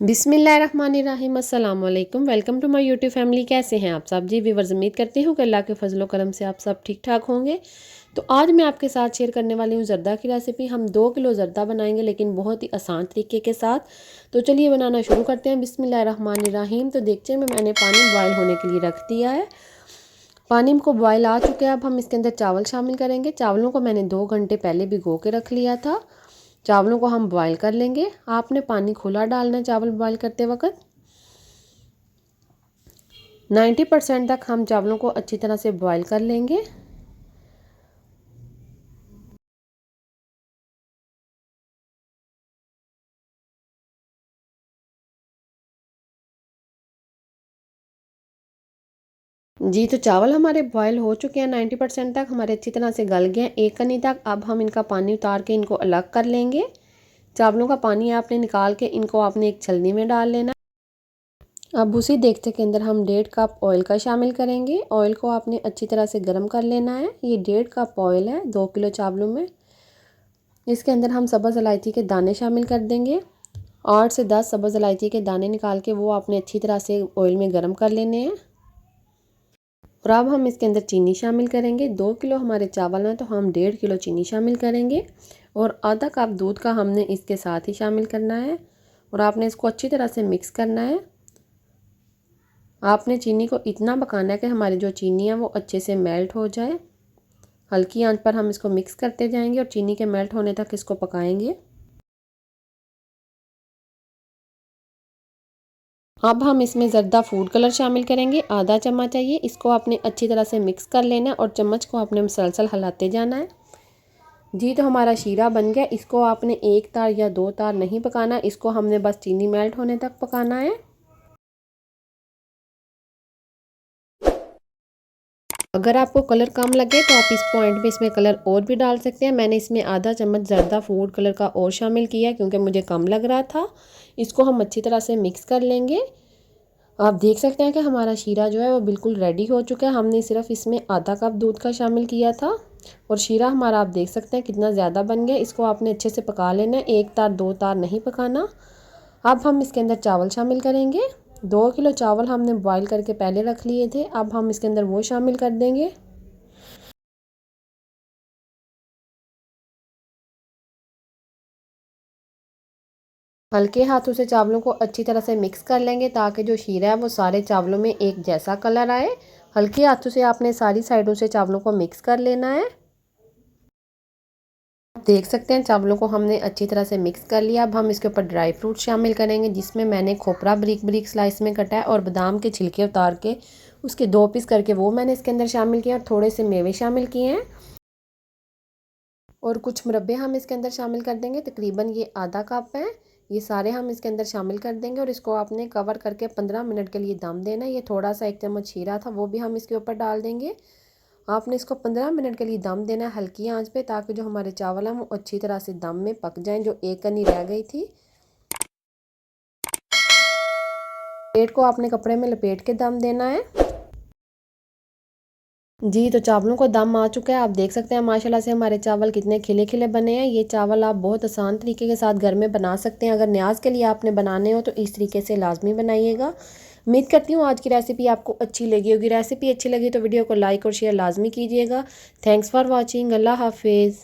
बिस्मिल्लाहिर्रहमानिर्रहीम, अस्सलाम वालेकुम। Welcome to my YouTube family. कैसे हैं आप सब जी? व्यूअर्स, उम्मीद करती हूँ कि अल्लाह के फजलो करम से आप सब ठीक ठाक होंगे। तो आज मैं आपके साथ शेयर करने वाली हूँ ज़र्दा की रेसिपी। हम 2 किलो ज़र्दा बनाएंगे, लेकिन बहुत ही आसान तरीके के साथ। तो चलिए बनाना शुरू करते हैं। बिस्मिल्लाहिर्रहमानिर्रहीम। तो देखते हैं मैंने पानी बॉयल होने के लिए रख दिया है। पानी को बॉयल आ चुका है। अब हम इसके अंदर चावल शामिल करेंगे। चावलों को मैंने 2 घंटे पहले भिगो के रख लिया था। चावलों को हम बॉईल कर लेंगे। आपने पानी खुला डालना है चावल बॉईल करते वक्त। 90% तक हम चावलों को अच्छी तरह से बॉईल कर लेंगे। जी, तो चावल हमारे बॉयल हो चुके हैं। 90% तक हमारे अच्छी तरह से गल गए हैं, एक कनी तक। अब हम इनका पानी उतार के इनको अलग कर लेंगे। चावलों का पानी आपने निकाल के इनको आपने एक छलनी में डाल लेना। अब उसी देगचे के अंदर हम 1.5 कप ऑयल का शामिल करेंगे। ऑयल को आपने अच्छी तरह से गर्म कर लेना है। ये 1.5 कप ऑयल है 2 किलो चावलों में। इसके अंदर हम सब्ज़ इलायची के दाने शामिल कर देंगे। 8 से 10 सब्ज़ इलायची के दाने निकाल के वो आपने अच्छी तरह से ऑयल में गर्म कर लेने हैं। और अब हम इसके अंदर चीनी शामिल करेंगे। 2 किलो हमारे चावल हैं तो हम 1.5 किलो चीनी शामिल करेंगे। और आधा कप दूध का हमने इसके साथ ही शामिल करना है। और आपने इसको अच्छी तरह से मिक्स करना है। आपने चीनी को इतना पकाना है कि हमारी जो चीनी है वो अच्छे से मेल्ट हो जाए। हल्की आंच पर हम इसको मिक्स करते जाएंगे और चीनी के मेल्ट होने तक इसको पकाएंगे। अब हम इसमें ज़र्दा फूड कलर शामिल करेंगे। आधा चम्मच है ये। इसको आपने अच्छी तरह से मिक्स कर लेना है और चम्मच को आपने मुसलसल हिलाते जाना है। जी, तो हमारा शीरा बन गया। इसको आपने 1 तार या 2 तार नहीं पकाना। इसको हमने बस चीनी मेल्ट होने तक पकाना है। अगर आपको कलर कम लगे तो आप इस पॉइंट पे इसमें कलर और भी डाल सकते हैं। मैंने इसमें आधा चम्मच ज़र्दा फूड कलर का और शामिल किया क्योंकि मुझे कम लग रहा था। इसको हम अच्छी तरह से मिक्स कर लेंगे। आप देख सकते हैं कि हमारा शीरा जो है वो बिल्कुल रेडी हो चुका है। हमने सिर्फ इसमें आधा कप दूध का शामिल किया था। और शीरा हमारा आप देख सकते हैं कितना ज़्यादा बन गया। इसको आपने अच्छे से पका लेना है, 1 तार 2 तार नहीं पकाना। अब हम इसके अंदर चावल शामिल करेंगे। 2 किलो चावल हमने बॉईल करके पहले रख लिए थे। अब हम इसके अंदर वो शामिल कर देंगे। हल्के हाथों से चावलों को अच्छी तरह से मिक्स कर लेंगे ताकि जो शीरा है वो सारे चावलों में एक जैसा कलर आए। हल्के हाथों से आपने सारी साइडों से चावलों को मिक्स कर लेना है। देख सकते हैं चावलों को हमने अच्छी तरह से मिक्स कर लिया। अब हम इसके ऊपर ड्राई फ्रूट शामिल करेंगे, जिसमें मैंने खोपरा बारीक बारीक स्लाइस में कटा है और बादाम के छिलके उतार के उसके 2 पीस करके वो मैंने इसके अंदर शामिल किया और थोड़े से मेवे शामिल किए हैं। और कुछ मुरब्बे हम इसके अंदर शामिल कर देंगे। तकरीबन ये आधा कप है। ये सारे हम इसके अंदर शामिल कर देंगे और इसको आपने कवर करके 15 मिनट के लिए दम देना है। ये थोड़ा सा 1 चम्मच शीरा था वो भी हम इसके ऊपर डाल देंगे। आपने इसको 15 मिनट के लिए दम देना है हल्की आंच पे, ताकि जो हमारे चावल हैं वो अच्छी तरह से दम में पक जाएं, जो एक कनी रह गई थी। प्लेट को आपने कपड़े में लपेट के दम देना है। जी, तो चावलों को दम आ चुका है। आप देख सकते हैं माशाल्लाह से हमारे चावल कितने खिले खिले बने हैं। ये चावल आप बहुत आसान तरीके के साथ घर में बना सकते हैं। अगर न्याज के लिए आपने बनाने हो तो इस तरीके से लाजमी बनाइएगा। उम्मीद करती हूँ आज की रेसिपी आपको अच्छी लगी होगी। रेसिपी अच्छी लगी तो वीडियो को लाइक और शेयर लाजमी कीजिएगा। Thanks for watching. अल्लाह हाफिज़।